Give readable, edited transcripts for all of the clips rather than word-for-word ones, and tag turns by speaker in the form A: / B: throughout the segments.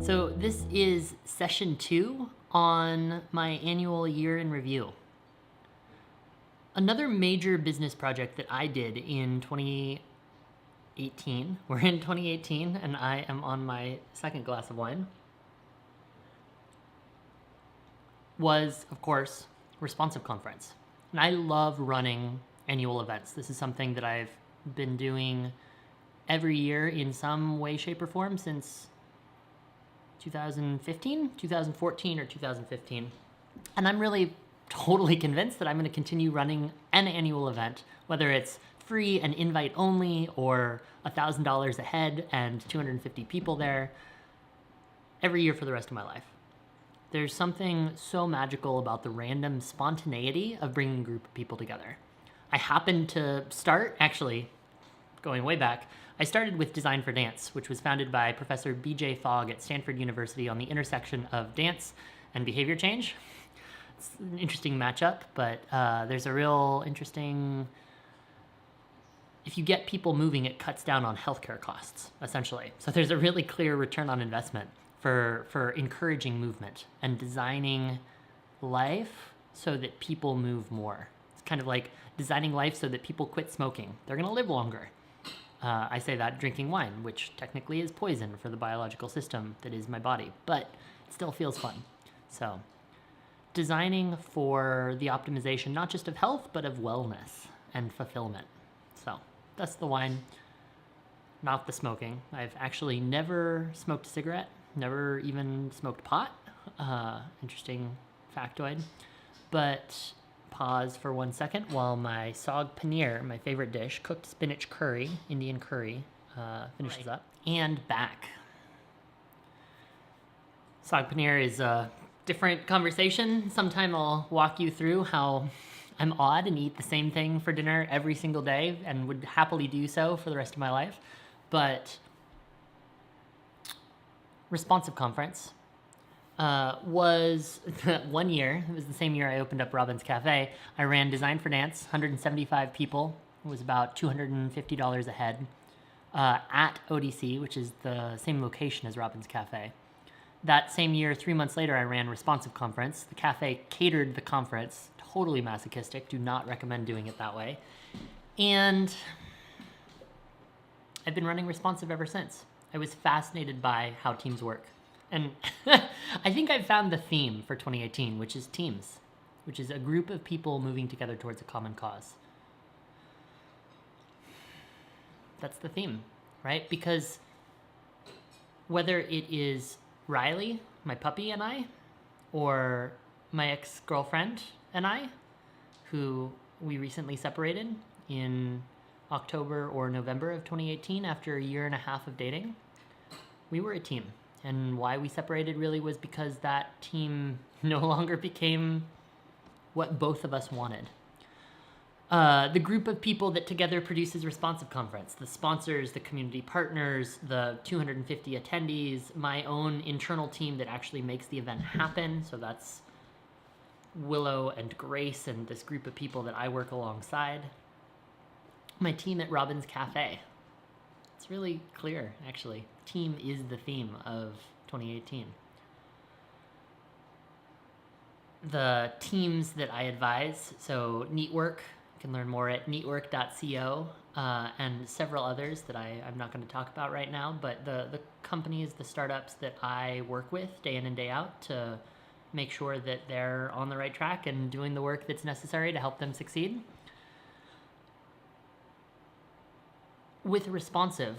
A: So this is session 2 on my annual year in review. Another major business project that I did in 2018, we're in 2018 and I am on my second glass of wine, was, of course, Responsive Conference. And I love running annual events. This is something that I've been doing every year in some way, shape, or form since 2015, 2014, or 2015. And I'm really totally convinced that I'm going to continue running an annual event, whether it's free and invite only or $1,000 a head and 250 people there, every year for the rest of my life. There's something so magical about the random spontaneity of bringing a group of people together. I happened to start, actually, going way back, I started with Design for Dance, which was founded by Professor B.J. Fogg at Stanford University on the intersection of dance and behavior change. It's an interesting matchup, but there's a real interesting... If you get people moving, it cuts down on healthcare costs, essentially. So there's a really clear return on investment for encouraging movement and designing life so that people move more. It's kind of like designing life so that people quit smoking. They're going to live longer. I say that drinking wine, which technically is poison for the biological system that is my body, but it still feels fun. So designing for the optimization, not just of health, but of wellness and fulfillment. So that's the wine, not the smoking. I've actually never smoked a cigarette, never even smoked pot. Interesting factoid. But pause for 1 second while my saag paneer, my favorite dish, cooked spinach curry, Indian curry, finishes up. And back. Saag paneer is a different conversation. Sometime I'll walk you through how I'm odd and eat the same thing for dinner every single day and would happily do so for the rest of my life. But Responsive Conference was 1 year. It was the same year I opened up Robin's Cafe. I ran Design for Dance, 175 people. It was about $250 a head at ODC, which is the same location as Robin's Cafe. That same year, 3 months later, I ran Responsive Conference. The cafe catered the conference. Totally masochistic. Do not recommend doing it that way. And I've been running Responsive ever since. I was fascinated by how teams work. And I think I've found the theme for 2018, which is teams, which is a group of people moving together towards a common cause. That's the theme, right? Because whether it is Riley, my puppy, and I, or my ex-girlfriend and I, who we recently separated in October or November of 2018 after a year and a half of dating, we were a team. And why we separated really was because that team no longer became what both of us wanted. The group of people that together produces Responsive Conference, the sponsors, the community partners, the 250 attendees, my own internal team that actually makes the event happen. So that's Willow and Grace and this group of people that I work alongside. My team at Robin's Cafe. It's really clear, actually. Team is the theme of 2018. The teams that I advise, so Neatwork, you can learn more at neatwork.co, and several others that I'm not going to talk about right now, but the companies, the startups that I work with day in and day out to make sure that they're on the right track and doing the work that's necessary to help them succeed. With Responsive,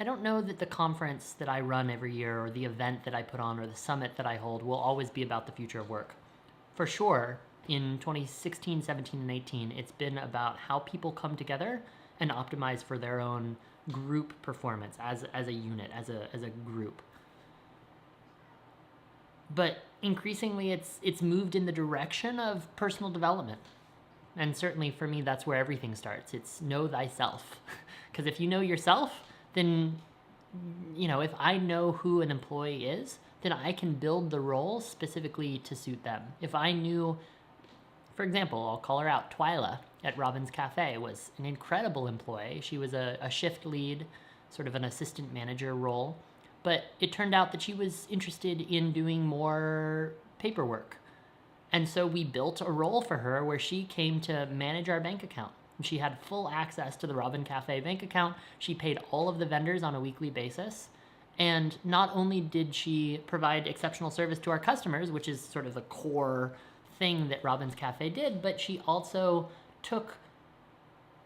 A: I don't know that the conference that I run every year or the event that I put on or the summit that I hold will always be about the future of work. For sure, in 2016, 17, and 18, it's been about how people come together and optimize for their own group performance as a unit, as a group. But increasingly, it's moved in the direction of personal development. And certainly for me, that's where everything starts. It's know thyself. Because if you know yourself, then, if I know who an employee is, then I can build the role specifically to suit them. If I knew, for example, I'll call her out, Twyla at Robin's Cafe was an incredible employee. She was a shift lead, sort of an assistant manager role, but it turned out that she was interested in doing more paperwork. And so we built a role for her where she came to manage our bank account. She had full access to the Robin Cafe bank account. She paid all of the vendors on a weekly basis. And not only did she provide exceptional service to our customers, which is sort of the core thing that Robin's Cafe did, but she also took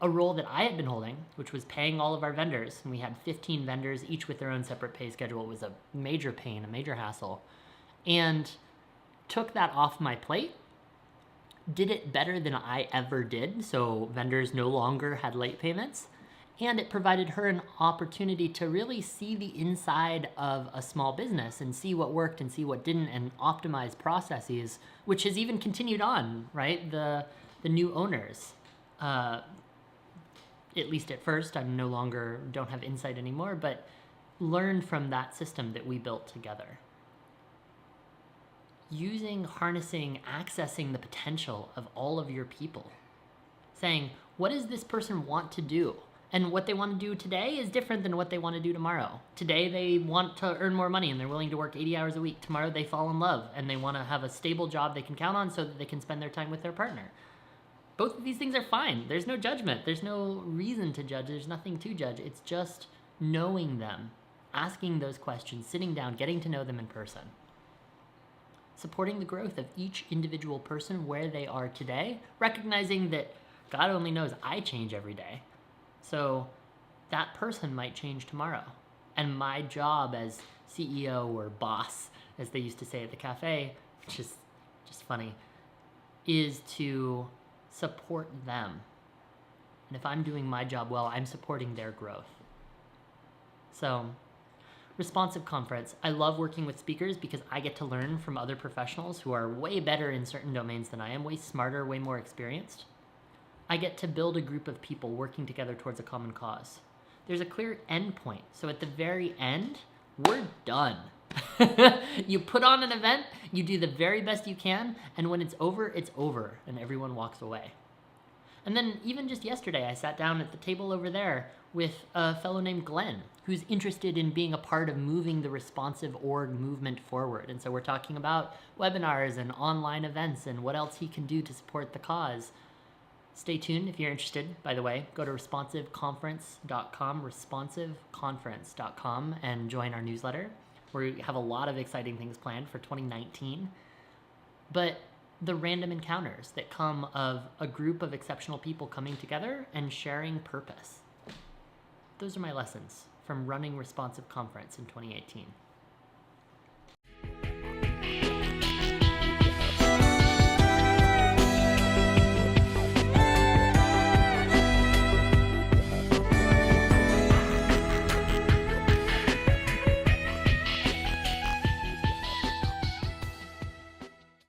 A: a role that I had been holding, which was paying all of our vendors. And we had 15 vendors, each with their own separate pay schedule. It was a major pain, a major hassle. And took that off my plate, did it better than I ever did, so vendors no longer had late payments, and it provided her an opportunity to really see the inside of a small business and see what worked and see what didn't and optimize processes, which has even continued on, right? The new owners, at least at first, I don't have insight anymore, but learned from that system that we built together. Harnessing, accessing the potential of all of your people. Saying, what does this person want to do? And what they want to do today is different than what they want to do tomorrow. Today they want to earn more money and they're willing to work 80 hours a week. Tomorrow they fall in love and they want to have a stable job they can count on so that they can spend their time with their partner. Both of these things are fine. There's no judgment. There's no reason to judge. There's nothing to judge. It's just knowing them, asking those questions, sitting down, getting to know them in person. Supporting the growth of each individual person where they are today, recognizing that God only knows I change every day. So that person might change tomorrow. And my job as CEO or boss, as they used to say at the cafe, which is just funny, is to support them. And if I'm doing my job well, I'm supporting their growth. So, Responsive Conference. I love working with speakers because I get to learn from other professionals who are way better in certain domains than I am, way smarter, way more experienced. I get to build a group of people working together towards a common cause. There's a clear end point. So at the very end, we're done. You put on an event, you do the very best you can, and when it's over, and everyone walks away. And then even just yesterday, I sat down at the table over there with a fellow named Glenn, who's interested in being a part of moving the responsive org movement forward. And so we're talking about webinars and online events and what else he can do to support the cause. Stay tuned if you're interested. By the way, go to responsiveconference.com, responsiveconference.com, and join our newsletter, where we have a lot of exciting things planned for 2019. But the random encounters that come of a group of exceptional people coming together and sharing purpose. Those are my lessons from running Responsive Conference in 2018.